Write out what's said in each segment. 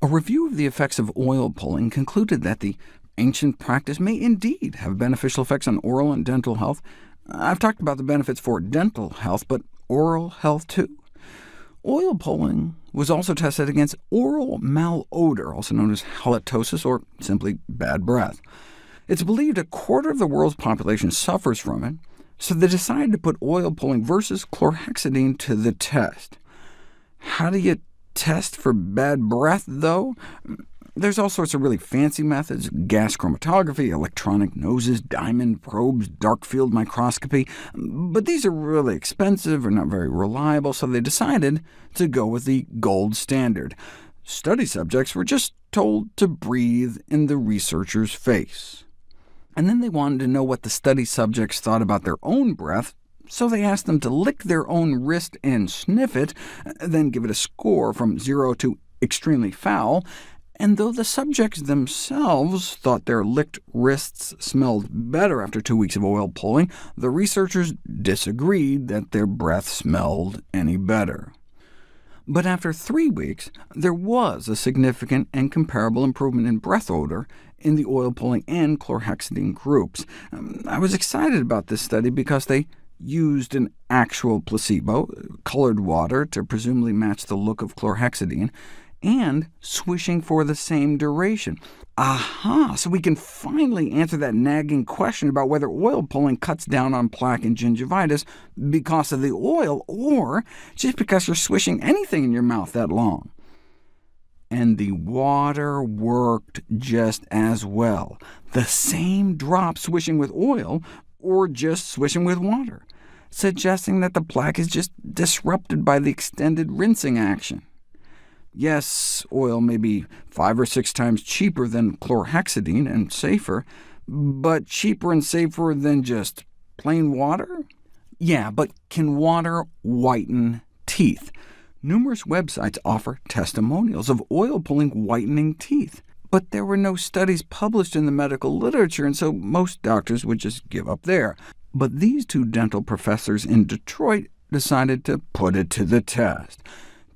A review of the effects of oil pulling concluded that the ancient practice may indeed have beneficial effects on oral and dental health. I've talked about the benefits for dental health, but oral health too. Oil pulling was also tested against oral malodor, also known as halitosis, or simply bad breath. It's believed a quarter of the world's population suffers from it, so they decided to put oil pulling versus chlorhexidine to the test. How do you test for bad breath, though? There's all sorts of really fancy methods: gas chromatography, electronic noses, diamond probes, dark field microscopy, but these are really expensive or not very reliable, so they decided to go with the gold standard. Study subjects were just told to breathe in the researcher's face. And then they wanted to know what the study subjects thought about their own breath, so they asked them to lick their own wrist and sniff it, then give it a score from 0 to extremely foul. And though the subjects themselves thought their licked wrists smelled better after 2 weeks of oil pulling, the researchers disagreed that their breath smelled any better. But after 3 weeks, there was a significant and comparable improvement in breath odor in the oil pulling and chlorhexidine groups. I was excited about this study because they used an actual placebo, colored water, to presumably match the look of chlorhexidine, and swishing for the same duration. Aha! So we can finally answer that nagging question about whether oil pulling cuts down on plaque and gingivitis because of the oil, or just because you're swishing anything in your mouth that long. And the water worked just as well. The same drop swishing with oil, or just swishing with water, suggesting that the plaque is just disrupted by the extended rinsing action. Yes, oil may be 5 or 6 times cheaper than chlorhexidine and safer, but cheaper and safer than just plain water? Yeah, but can water whiten teeth? Numerous websites offer testimonials of oil pulling whitening teeth, but there were no studies published in the medical literature, and so most doctors would just give up there. But these 2 dental professors in Detroit decided to put it to the test.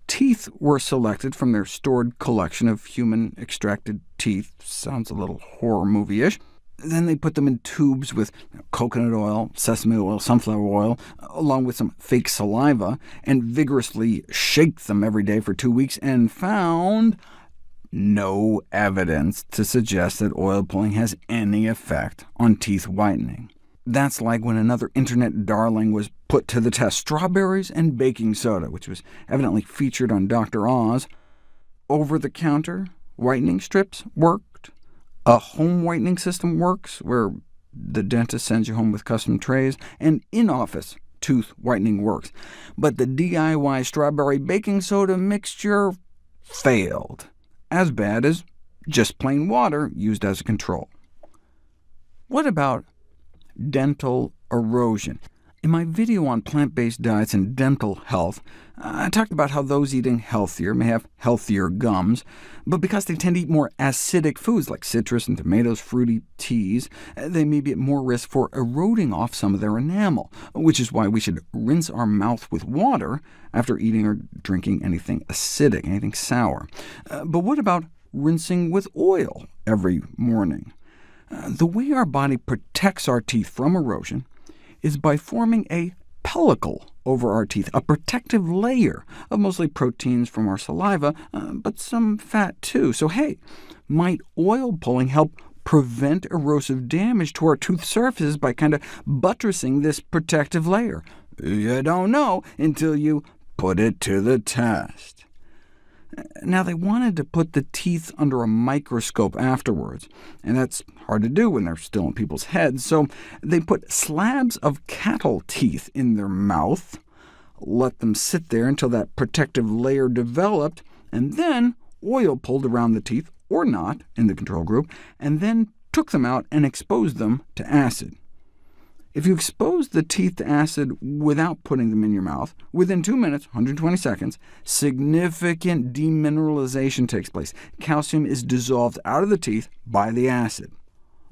Teeth were selected from their stored collection of human-extracted teeth. Sounds a little horror movie-ish. Then they put them in tubes with coconut oil, sesame oil, sunflower oil, along with some fake saliva, and vigorously shake them every day for 2 weeks, and found no evidence to suggest that oil pulling has any effect on teeth whitening. That's like when another internet darling was put to the test: strawberries and baking soda, which was evidently featured on Dr. Oz. Over-the-counter whitening strips worked. A home whitening system works, where the dentist sends you home with custom trays. And in-office tooth whitening works. But the DIY strawberry baking soda mixture failed. As bad as just plain water used as a control. What about dental erosion? In my video on plant-based diets and dental health, I talked about how those eating healthier may have healthier gums, but because they tend to eat more acidic foods like citrus and tomatoes, fruity teas, they may be at more risk for eroding off some of their enamel, which is why we should rinse our mouth with water after eating or drinking anything acidic, anything sour. But what about rinsing with oil every morning? The way our body protects our teeth from erosion is by forming a pellicle over our teeth, a protective layer of mostly proteins from our saliva, but some fat too. So hey, might oil pulling help prevent erosive damage to our tooth surfaces by kind of buttressing this protective layer? You don't know until you put it to the test. Now, they wanted to put the teeth under a microscope afterwards, and that's hard to do when they're still in people's heads, so they put slabs of cattle teeth in their mouth, let them sit there until that protective layer developed, and then oil pulled around the teeth, or not, in the control group, and then took them out and exposed them to acid. If you expose the teeth to acid without putting them in your mouth, within 2 minutes, 120 seconds, significant demineralization takes place. Calcium is dissolved out of the teeth by the acid.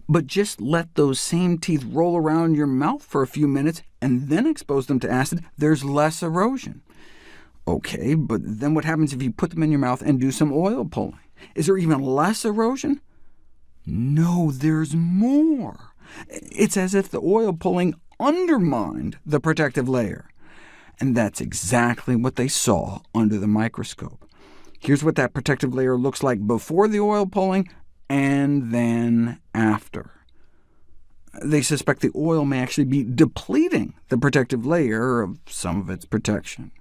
But just let those same teeth roll around your mouth for a few minutes, and then expose them to acid, there's less erosion. OK, but then what happens if you put them in your mouth and do some oil pulling? Is there even less erosion? No, there's more. It's as if the oil pulling undermined the protective layer. And that's exactly what they saw under the microscope. Here's what that protective layer looks like before the oil pulling, and then after. They suspect the oil may actually be depleting the protective layer of some of its protection.